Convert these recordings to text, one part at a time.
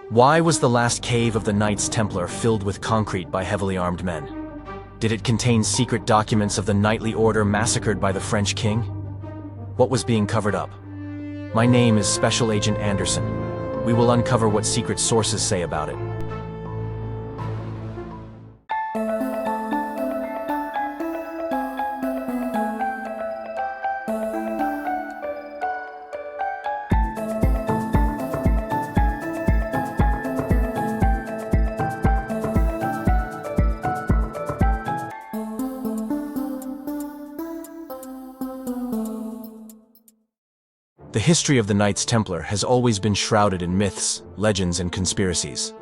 Why was the last cave of the Knights Templar filled with concrete by heavily armed men? Did it contain secret documents of the knightly order massacred by the French king? What was being covered up? My name is Special Agent Anderson. We will uncover what secret sources say about it. The history of the Knights Templar has always been shrouded in myths, legends, and conspiracies.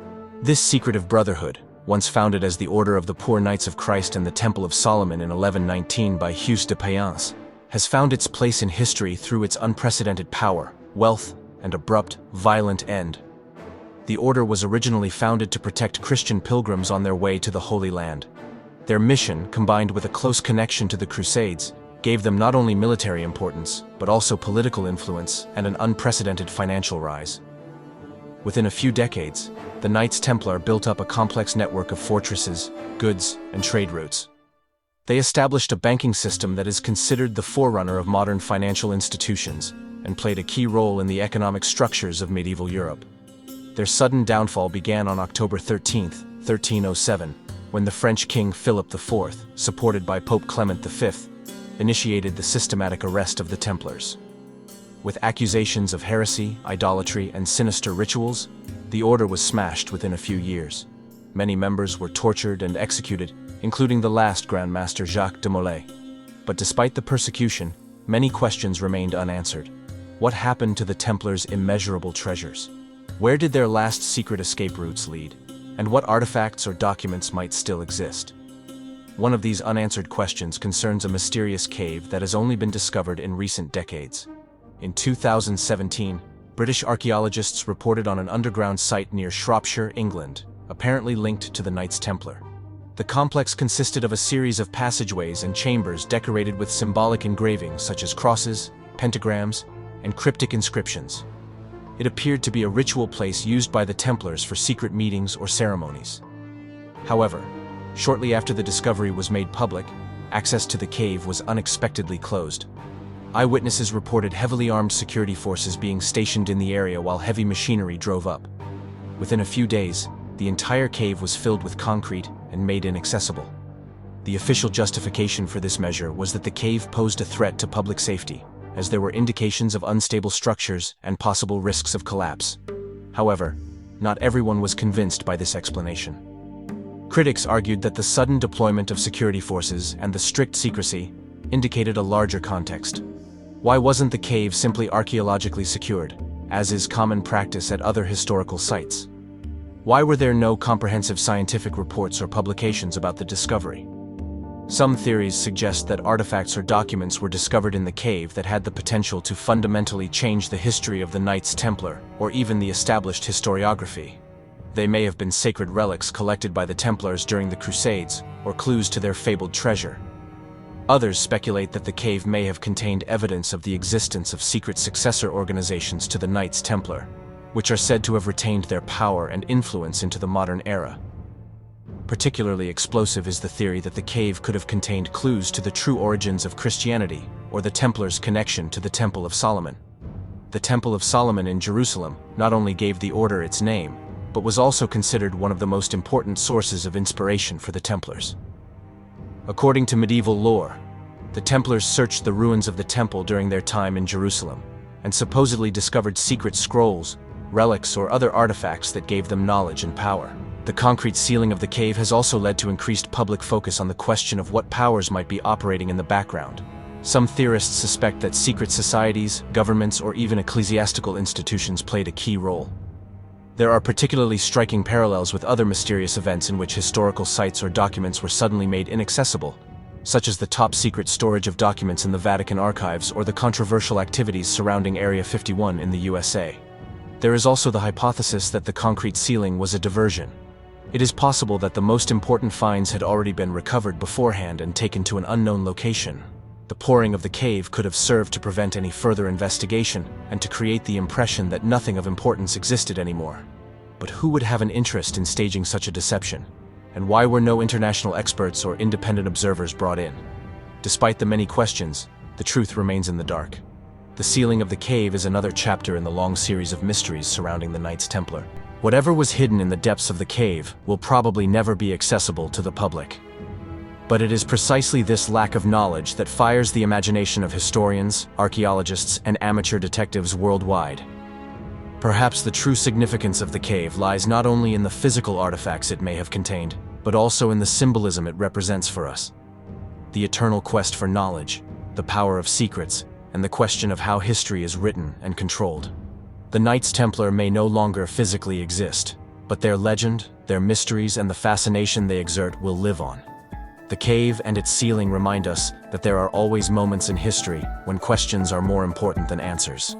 This secretive brotherhood, once founded as the Order of the Poor Knights of Christ in the Temple of Solomon in 1119 by Hugues de Payens, has found its place in history through its unprecedented power, wealth, and abrupt, violent end. The order was originally founded to protect Christian pilgrims on their way to the Holy Land. Their mission, combined with a close connection to the Crusades, gave them not only military importance, but also political influence and an unprecedented financial rise. Within a few decades, the Knights Templar built up a complex network of fortresses, goods, and trade routes. They established a banking system that is considered the forerunner of modern financial institutions and played a key role in the economic structures of medieval Europe. Their sudden downfall began on October 13, 1307, when the French King Philip IV, supported by Pope Clement V, initiated the systematic arrest of the Templars. With accusations of heresy, idolatry, and sinister rituals, the order was smashed within a few years. Many members were tortured and executed, including the last Grand Master Jacques de Molay. But despite the persecution, many questions remained unanswered. What happened to the Templars' immeasurable treasures? Where did their last secret escape routes lead? And what artifacts or documents might still exist? One of these unanswered questions concerns a mysterious cave that has only been discovered in recent decades. In 2017, British archaeologists reported on an underground site near Shropshire, England, apparently linked to the Knights Templar. The complex consisted of a series of passageways and chambers decorated with symbolic engravings such as crosses, pentagrams, and cryptic inscriptions. It appeared to be a ritual place used by the Templars for secret meetings or ceremonies. However, shortly after the discovery was made public, access to the cave was unexpectedly closed. Eyewitnesses reported heavily armed security forces being stationed in the area while heavy machinery drove up. Within a few days, the entire cave was filled with concrete and made inaccessible. The official justification for this measure was that the cave posed a threat to public safety, as there were indications of unstable structures and possible risks of collapse. However, not everyone was convinced by this explanation. Critics argued that the sudden deployment of security forces and the strict secrecy indicated a larger context. Why wasn't the cave simply archaeologically secured, as is common practice at other historical sites? Why were there no comprehensive scientific reports or publications about the discovery? Some theories suggest that artifacts or documents were discovered in the cave that had the potential to fundamentally change the history of the Knights Templar or even the established historiography. They may have been sacred relics collected by the Templars during the Crusades, or clues to their fabled treasure. Others speculate that the cave may have contained evidence of the existence of secret successor organizations to the Knights Templar, which are said to have retained their power and influence into the modern era. Particularly explosive is the theory that the cave could have contained clues to the true origins of Christianity, or the Templars' connection to the Temple of Solomon. The Temple of Solomon in Jerusalem not only gave the order its name, but was also considered one of the most important sources of inspiration for the Templars. According to medieval lore, the Templars searched the ruins of the temple during their time in Jerusalem, and supposedly discovered secret scrolls, relics, or other artifacts that gave them knowledge and power. The concrete ceiling of the cave has also led to increased public focus on the question of what powers might be operating in the background. Some theorists suspect that secret societies, governments, or even ecclesiastical institutions played a key role. There are particularly striking parallels with other mysterious events in which historical sites or documents were suddenly made inaccessible, such as the top-secret storage of documents in the Vatican archives or the controversial activities surrounding Area 51 in the USA. There is also the hypothesis that the concrete ceiling was a diversion. It is possible that the most important finds had already been recovered beforehand and taken to an unknown location. The pouring of the cave could have served to prevent any further investigation and to create the impression that nothing of importance existed anymore. But who would have an interest in staging such a deception? And why were no international experts or independent observers brought in? Despite the many questions, the truth remains in the dark. The sealing of the cave is another chapter in the long series of mysteries surrounding the Knights Templar. Whatever was hidden in the depths of the cave will probably never be accessible to the public. But it is precisely this lack of knowledge that fires the imagination of historians, archaeologists, and amateur detectives worldwide. Perhaps the true significance of the cave lies not only in the physical artifacts it may have contained, but also in the symbolism it represents for us. The eternal quest for knowledge, the power of secrets, and the question of how history is written and controlled. The Knights Templar may no longer physically exist, but their legend, their mysteries, and the fascination they exert will live on. The cave and its sealing remind us that there are always moments in history when questions are more important than answers.